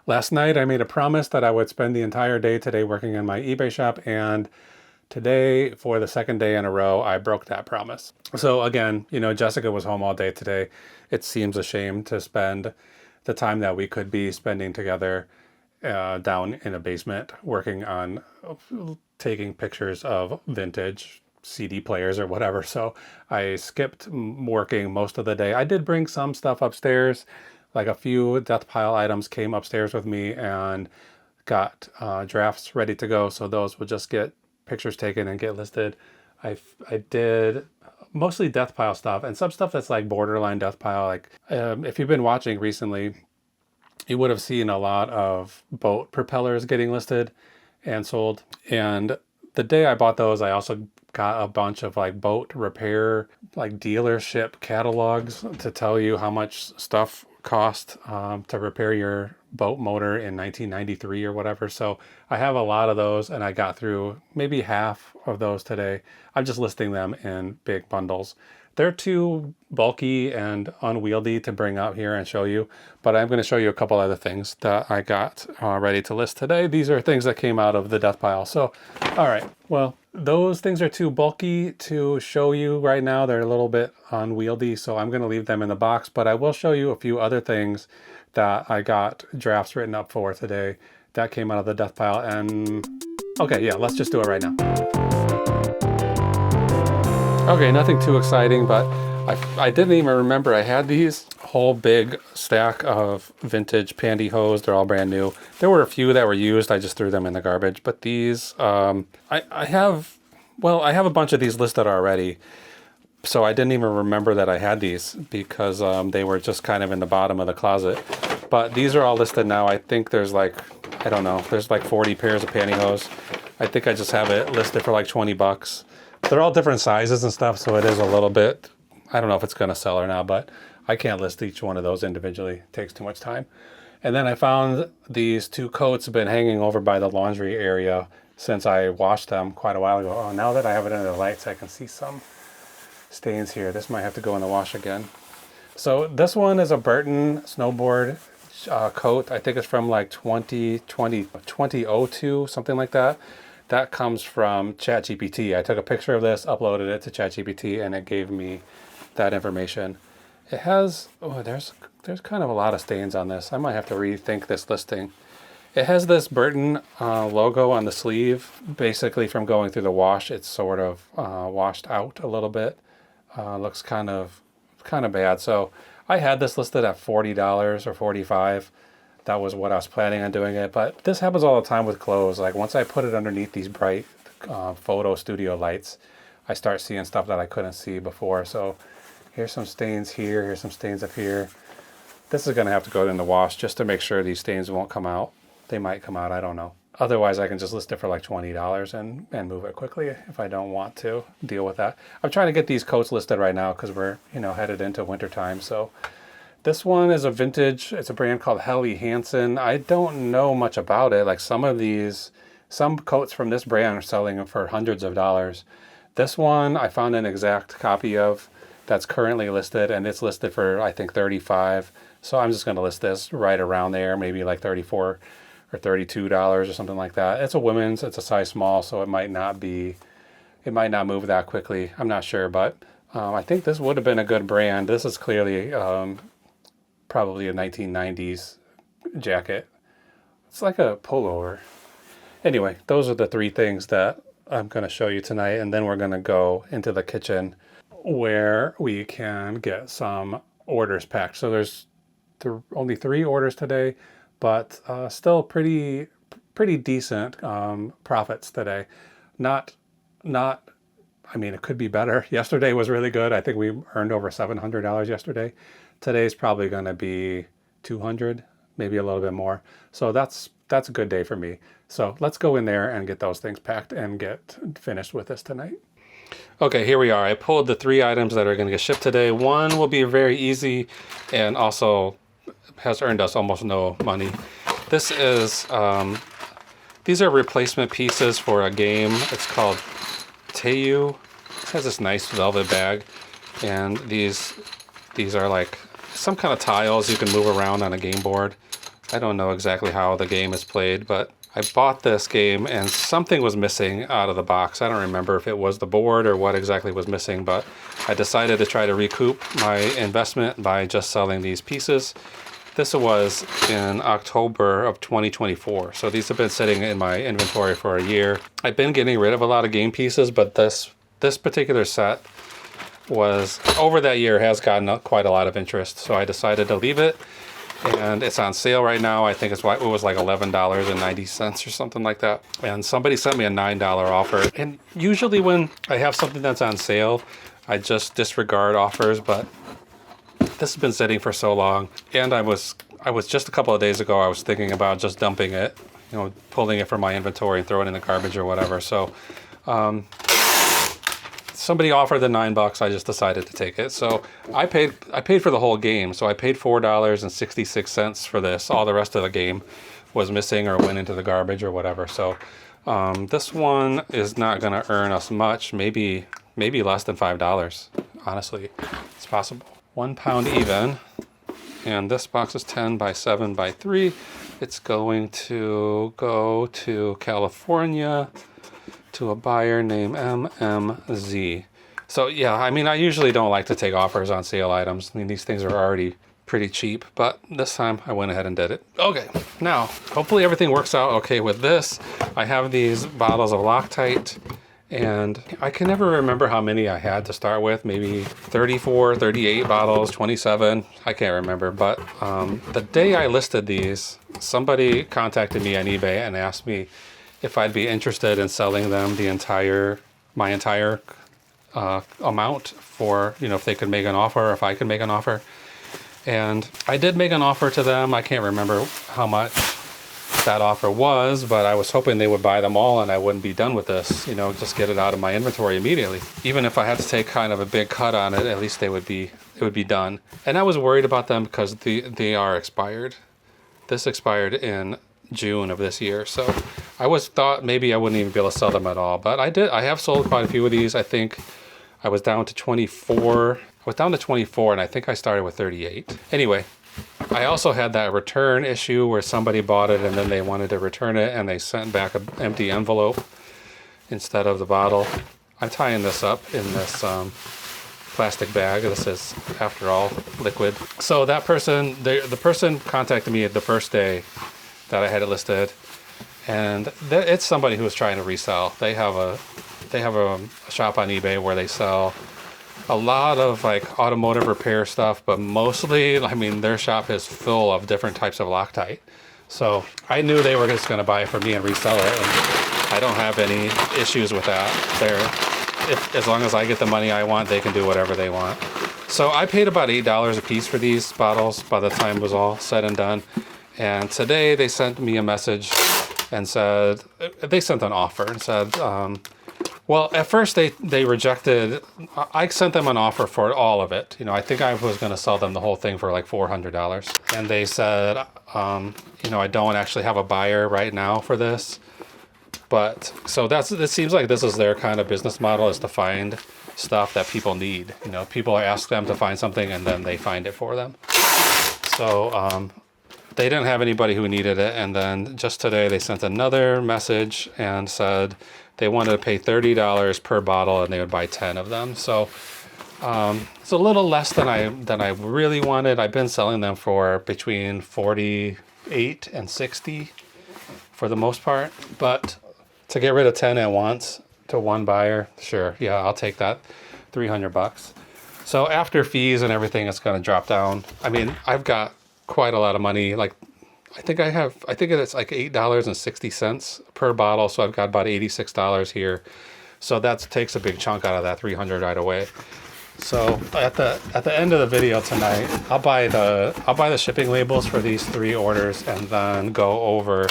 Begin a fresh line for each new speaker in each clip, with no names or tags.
Last night I made a promise that I would spend the entire day today working in my eBay shop, and today, for the second day in a row, I broke that promise. So again, Jessica was home all day today. It seems a shame to spend the time that we could be spending together down in a basement working on taking pictures of vintage CD players or whatever. So I skipped working most of the day. I did bring some stuff upstairs, like a few death pile items came upstairs with me and got drafts ready to go. So those would just get pictures taken and get listed. I did mostly death pile stuff and some stuff that's like borderline death pile. Like if you've been watching recently, you would have seen a lot of boat propellers getting listed and sold. And the day I bought those, I also got a bunch of like boat repair, like dealership catalogs to tell you how much stuff cost to repair your boat motor in 1993 or whatever. So I have a lot of those, and I got through maybe half of those today. I'm just listing them in big bundles. They're too bulky and unwieldy to bring out here and show you, but I'm going to show you a couple other things that I got ready to list today. These are things that came out of the death pile. So, all right, well, those things are too bulky to show you right now. They're a little bit unwieldy, so I'm going to leave them in the box, but I will show you a few other things that I got drafts written up for today that came out of the death pile. And okay, yeah, let's just do it right now. Okay, nothing too exciting, but I didn't even remember I had these whole big stack of vintage pantyhose. They're all brand new. There were a few that were used. I just threw them in the garbage. But these, I have a bunch of these listed already. So I didn't even remember that I had these because they were just kind of in the bottom of the closet. But these are all listed now. I think there's like, I don't know, there's like 40 pairs of pantyhose. I think I just have it listed for like 20 bucks. They're all different sizes and stuff, so it is a little bit, I don't know if it's going to sell or not, but I can't list each one of those individually. It takes too much time. And then I found these two coats have been hanging over by the laundry area since I washed them quite a while ago. Oh, now that I have it under the lights, I can see some stains here. This might have to go in the wash again. So this one is a Burton snowboard coat. I think it's from like 2002, something like that. That comes from ChatGPT. I took a picture of this, uploaded it to ChatGPT, and it gave me that information. It has, there's kind of a lot of stains on this. I might have to rethink this listing. It has this Burton logo on the sleeve. Basically from going through the wash, it's sort of washed out a little bit. Looks kind of bad. So I had this listed at $40 or $45. That was what I was planning on doing it. But this happens all the time with clothes. Like once I put it underneath these bright photo studio lights, I start seeing stuff that I couldn't see before. So here's some stains here. Here's some stains up here. This is going to have to go in the wash just to make sure these stains won't come out. They might come out. I don't know. Otherwise, I can just list it for like $20 and move it quickly if I don't want to deal with that. I'm trying to get these coats listed right now because we're headed into wintertime. So this one is a vintage. It's a brand called Helly Hansen. I don't know much about it. Like some coats from this brand are selling for hundreds of dollars. This one I found an exact copy of that's currently listed, and it's listed for I think $35. So I'm just going to list this right around there, maybe like $34 or $32 or something like that. It's a women's. It's a size small, so it might not move that quickly. I'm not sure, but I think this would have been a good brand. This is clearly probably a 1990s jacket. It's like a pullover. Anyway, those are the three things that I'm going to show you tonight, and then we're going to go into the kitchen where we can get some orders packed. So there's only 3 orders today, but still pretty decent profits today. Not. I mean, it could be better. Yesterday was really good. I think we earned over $700 yesterday. Today's probably going to be 200, maybe a little bit more. So that's a good day for me. So let's go in there and get those things packed and get finished with this tonight. Okay, here we are. I pulled the 3 items that are going to get shipped today. One will be very easy and also has earned us almost no money. This is, these are replacement pieces for a game. It's called Teyu. It has this nice velvet bag, and these are like some kind of tiles you can move around on a game board. I don't know exactly how the game is played, but I bought this game and something was missing out of the box. I don't remember if it was the board or what exactly was missing, but I decided to try to recoup my investment by just selling these pieces. This was in October of 2024. So these have been sitting in my inventory for a year. I've been getting rid of a lot of game pieces, but this particular set was, over that year, has gotten quite a lot of interest. So I decided to leave it. And it's on sale right now. I think it was like $11.90 or something like that. And somebody sent me a $9 offer. And usually when I have something that's on sale, I just disregard offers, but this has been sitting for so long. And I was just a couple of days ago, I was thinking about just dumping it, you know, pulling it from my inventory and throwing it in the garbage or whatever. So somebody offered the $9. I just decided to take it. So I paid for the whole game. So I paid $4.66 for this. All the rest of the game was missing or went into the garbage or whatever. So this one is not going to earn us much. Maybe less than $5. Honestly, it's possible. 1 pound even. And this box is 10 by 7 by 3. It's going to go to California, to a buyer named MMZ. So yeah, I mean, I usually don't like to take offers on sale items. I mean, these things are already pretty cheap, but this time I went ahead and did it. Okay, now, hopefully everything works out okay with this. I have these bottles of Loctite, and I can never remember how many I had to start with. Maybe 34, 38 bottles, 27, I can't remember. But the day I listed these, somebody contacted me on eBay and asked me if I'd be interested in selling them my entire amount for, you know, if they could make an offer, or if I could make an offer. And I did make an offer to them. I can't remember how much that offer was, but I was hoping they would buy them all and I wouldn't be done with this, you know, just get it out of my inventory immediately. Even if I had to take kind of a big cut on it, at least it would be done. And I was worried about them because they are expired. This expired in June of this year, so I thought maybe I wouldn't even be able to sell them at all, but I have sold quite a few of these. I think I was down to 24. And I think I started with 38. Anyway, I also had that return issue where somebody bought it and then they wanted to return it and they sent back an empty envelope instead of the bottle. I'm tying this up in this plastic bag. This is, after all, liquid. So that person, the person contacted me the first day that I had it listed, and it's somebody who was trying to resell. They have a shop on eBay where they sell a lot of like automotive repair stuff, but mostly, I mean, their shop is full of different types of Loctite. So I knew they were just going to buy it from me and resell it, and I don't have any issues with that. As long as I get the money I want, they can do whatever they want. So I paid about $8 a piece for these bottles by the time it was all said and done. And today they sent me a message and said, they sent an offer and said, well, at first they rejected. I sent them an offer for all of it. You know, I think I was going to sell them the whole thing for like $400. And they said, you know, I don't actually have a buyer right now for this. But so it seems like this is their kind of business model, is to find stuff that people need. You know, people ask them to find something and then they find it for them. So they didn't have anybody who needed it. And then just today they sent another message and said they wanted to pay $30 per bottle and they would buy 10 of them. So it's a little less than I really wanted. I've been selling them for between 48 and 60 for the most part. But to get rid of 10 at once to one buyer, sure, yeah, I'll take that. $300. So after fees and everything, it's going to drop down. I mean, I've got quite a lot of money. Like, I think it's like $8.60 per bottle. So I've got about $86 here. So that takes a big chunk out of that $300 right away. So at the end of the video tonight, I'll buy the shipping labels for these 3 orders and then go over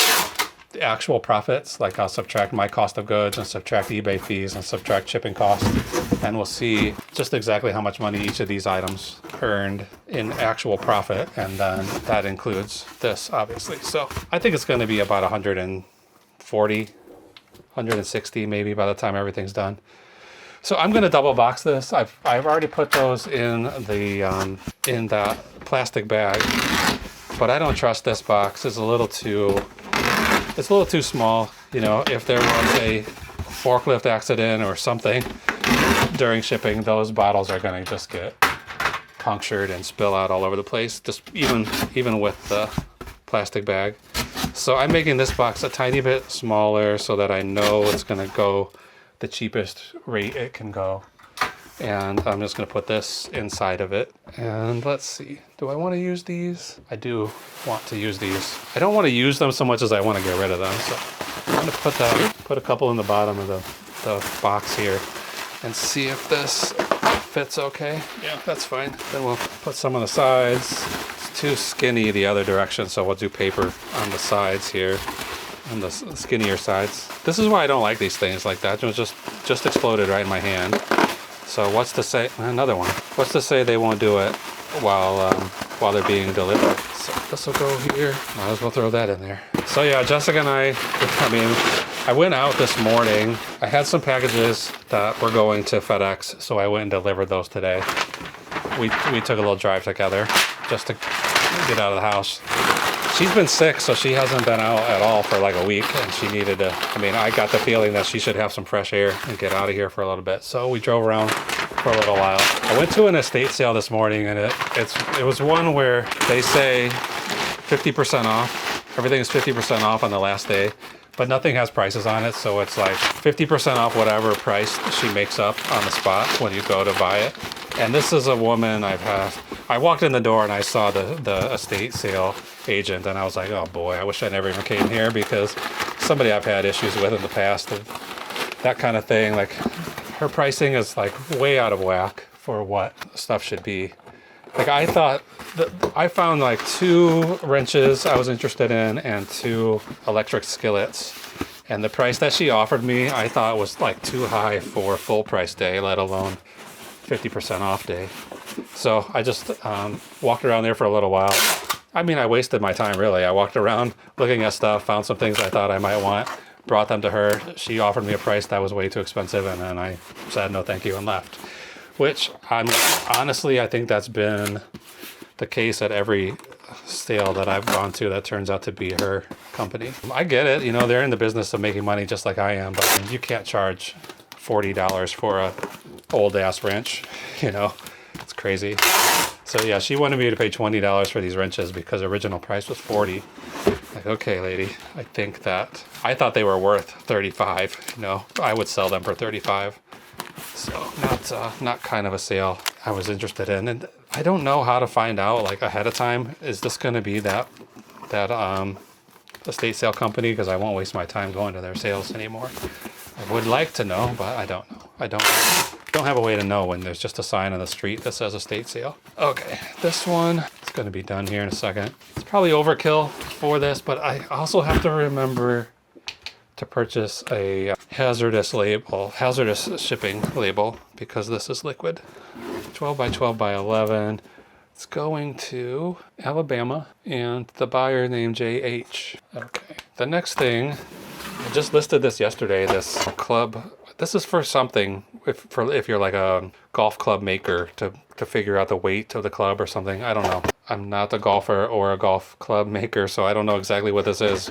the actual profits. Like, I'll subtract my cost of goods and subtract eBay fees and subtract shipping costs, and we'll see just exactly how much money each of these items earned in actual profit, and then that includes this, obviously. So I think it's going to be about 140, 160 maybe by the time everything's done. So I'm going to double box this. I've already put those in the in that plastic bag. but I don't trust this box. It's a little too small. You know, if there was a forklift accident or something during shipping, those bottles are gonna just get punctured and spill out all over the place, just even with the plastic bag. So I'm making this box a tiny bit smaller so that I know it's gonna go the cheapest rate it can go. And I'm just gonna put this inside of it. And let's see, do I wanna use these? I do want to use these. I don't wanna use them so much as I wanna get rid of them. So I'm gonna put a couple in the bottom of the box here and see if this fits okay. Yeah, that's fine. Then we'll put some on the sides. It's too skinny the other direction, so we'll do paper on the sides here, on the skinnier sides. This is why I don't like these things like that. It just exploded right in my hand. So what's to say, another one. What's to say they won't do it while they're being delivered? So this will go here. Might as well throw that in there. So yeah, Jessica and I went out this morning. I had some packages that were going to FedEx, so I went and delivered those today. We took a little drive together just to get out of the house. She's been sick, so she hasn't been out at all for like a week, and she needed to, I got the feeling that she should have some fresh air and get out of here for a little bit. So we drove around for a little while. I went to an estate sale this morning, and it was one where they say 50% off. Everything is 50% off on the last day, but nothing has prices on it. So it's like 50% off whatever price she makes up on the spot when you go to buy it. And this is a woman I walked in the door and I saw the estate sale agent, and I was like, oh boy, I wish I never even came here, because somebody I've had issues with in the past of that kind of thing. Like, her pricing is like way out of whack for what stuff should be. Like, I found like 2 wrenches I was interested in and 2 electric skillets. And the price that she offered me, I thought was like too high for full price day, let alone 50% off day. So I just walked around there for a little while. I wasted my time really. I walked around looking at stuff, found some things I thought I might want, brought them to her. She offered me a price that was way too expensive, and then I said no thank you and left. Which honestly, I think that's been the case at every sale that I've gone to that turns out to be her company. I get it, they're in the business of making money just like I am, but you can't charge $40 for a old ass wrench, it's crazy. So yeah, she wanted me to pay $20 for these wrenches because original price was $40. Like, okay, lady, I thought they were worth $35. I would sell them for $35. So not kind of a sale I was interested in. And I don't know how to find out like ahead of time. Is this going to be that estate sale company? Because I won't waste my time going to their sales anymore. I would like to know, but I don't know. I don't have a way to know when there's just a sign on the street that says estate sale. Okay, this one is going to be done here in a second. It's probably overkill for this, but I also have to remember to purchase a hazardous shipping label, because this is liquid. 12 by 12 by 11. It's going to Alabama, and the buyer named JH. Okay, the next thing, I just listed this yesterday, this club. This is for something, if you're like a golf club maker, to figure out the weight of the club or something. I don't know. I'm not a golfer or a golf club maker, so I don't know exactly what this is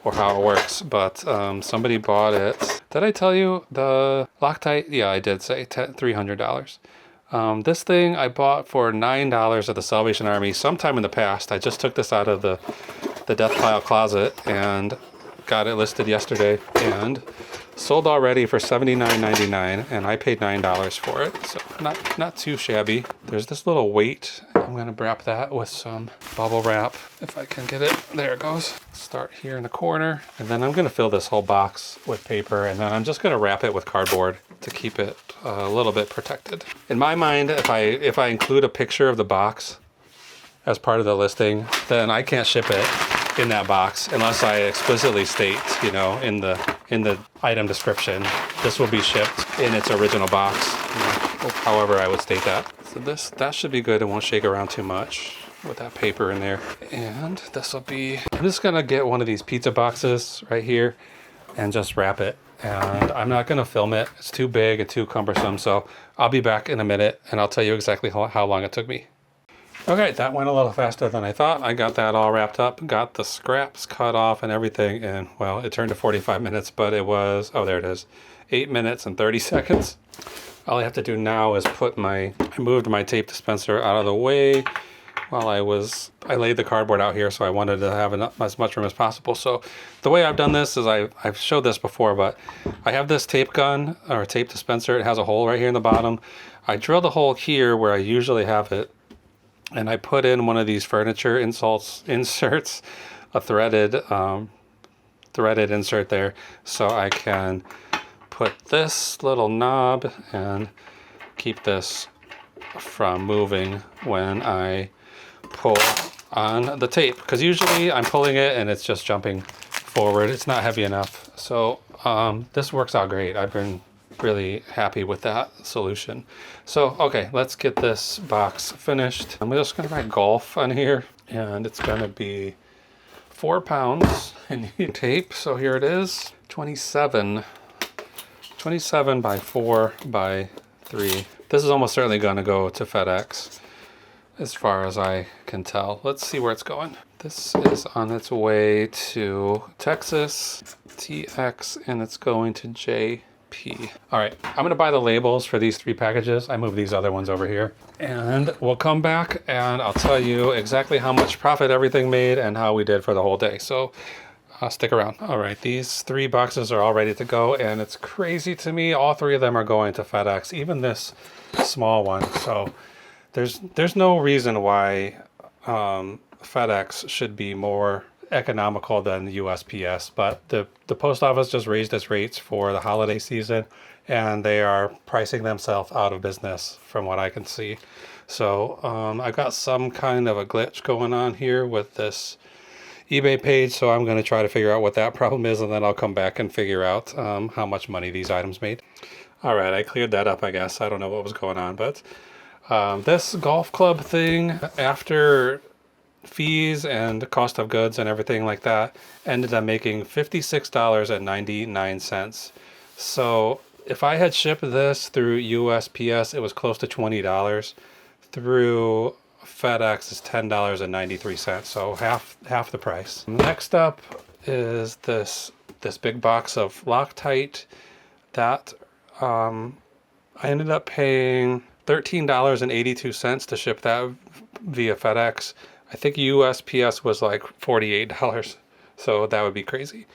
or how it works, but somebody bought it. Did I tell you the Loctite? Yeah, I did say $300. This thing I bought for $9 at the Salvation Army sometime in the past. I just took this out of the death pile closet and got it listed yesterday and sold already for $79.99, and I paid $9 for it, so not too shabby. There's this little weight. I'm going to wrap that with some bubble wrap if I can get it. There it goes. Start here in the corner, and then I'm going to fill this whole box with paper, and then I'm just going to wrap it with cardboard to keep it a little bit protected. In my mind, if I include a picture of the box as part of the listing, then I can't ship it in that box unless I explicitly state, in the item description, this will be shipped in its original box, however I would state that. So that should be good. It won't shake around too much with that paper in there. And this will be, I'm just gonna get one of these pizza boxes right here and just wrap it. And I'm not gonna film it. It's too big and too cumbersome. So I'll be back in a minute and I'll tell you exactly how long it took me. Okay, that went a little faster than I thought. I got that all wrapped up, got the scraps cut off and everything, and well, it turned to 45 minutes, but it was, oh, there it is, 8 minutes and 30 seconds. All I have to do now is I moved my tape dispenser out of the way while I laid the cardboard out here, so I wanted to have as much room as possible. So the way I've done this is I've showed this before, but I have this tape gun or a tape dispenser. It has a hole right here in the bottom. I drilled a hole here where I usually have it, and I put in one of these furniture inserts, a threaded insert there, so I can put this little knob and keep this from moving when I pull on the tape, because usually I'm pulling it and it's just jumping forward. It's not heavy enough. So this works out great. I've been really happy with that solution. So okay, let's get this box finished. I'm just gonna write golf on here, and it's gonna be 4 pounds in tape. So here it is, 27 by 4 by 3. This is almost certainly gonna go to FedEx as far as I can tell. Let's see where it's going. This is on its way to Texas, TX, and it's going to JP. All right, I'm gonna buy the labels for these 3 packages. I moved these other ones over here, and we'll come back and I'll tell you exactly how much profit everything made and how we did for the whole day. So stick around. All right, these 3 boxes are all ready to go, and it's crazy to me. All 3 of them are going to FedEx, even this small one. So there's no reason why FedEx should be more economical than the USPS, but the post office just raised its rates for the holiday season, and they are pricing themselves out of business from what I can see. So I got some kind of a glitch going on here with this eBay page, so I'm going to try to figure out what that problem is, and then I'll come back and figure out how much money these items made. All right, I cleared that up, I guess. I don't know what was going on, but this golf club thing, after fees and cost of goods and everything like that, ended up making $56.99. So if I had shipped this through USPS, it was close to $20. Through FedEx is $10.93, so half the price. Next up is this big box of Loctite that I ended up paying $13.82 to ship that via FedEx. I think USPS was like $48, so that would be crazy.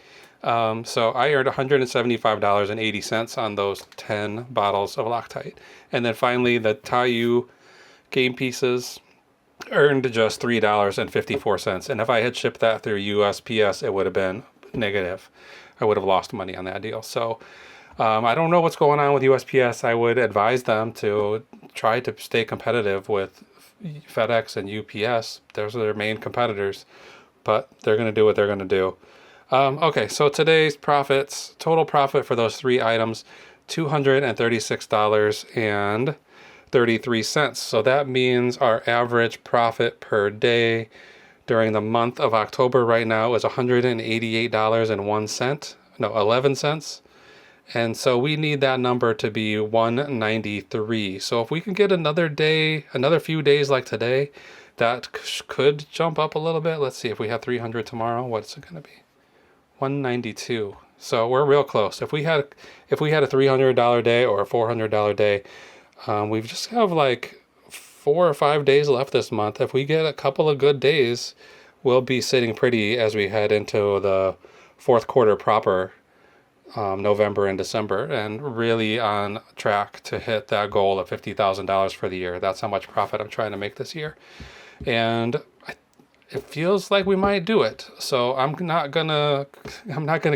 So I earned $175.80 on those 10 bottles of Loctite. And then finally, the Taiyu game pieces earned just $3.54. And if I had shipped that through USPS, it would have been negative. I would have lost money on that deal. So I don't know what's going on with USPS. I would advise them to try to stay competitive with FedEx and UPS. Those are their main competitors, but they're going to do what they're going to do. Okay, so today's profits, total profit for those 3 items, $236.33. So that means our average profit per day during the month of October right now is $188.01. No, 11 cents. And so we need that number to be 193. So if we can get another few days like today, that could jump up a little bit. Let's see, if we have 300 tomorrow, what's it going to be? 192. So we're real close. If we had a $300 day or a $400 day, we just have like 4 or 5 days left this month. If we get a couple of good days, we'll be sitting pretty as we head into the 4th quarter proper. November and December, and really on track to hit that goal of $50,000 for the year. That's how much profit I'm trying to make this year, and it feels like we might do it. So I'm not gonna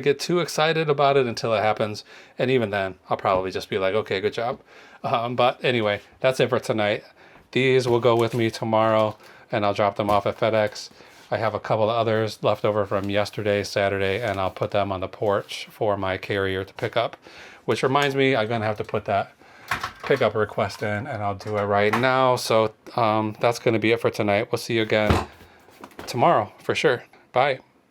get too excited about it until it happens, and even then I'll probably just be like, okay, good job. But anyway, that's it for tonight. These will go with me tomorrow, and I'll drop them off at FedEx. I have a couple of others left over from yesterday, Saturday, and I'll put them on the porch for my carrier to pick up. Which reminds me, I'm going to have to put that pickup request in, and I'll do it right now. So that's going to be it for tonight. We'll see you again tomorrow for sure. Bye.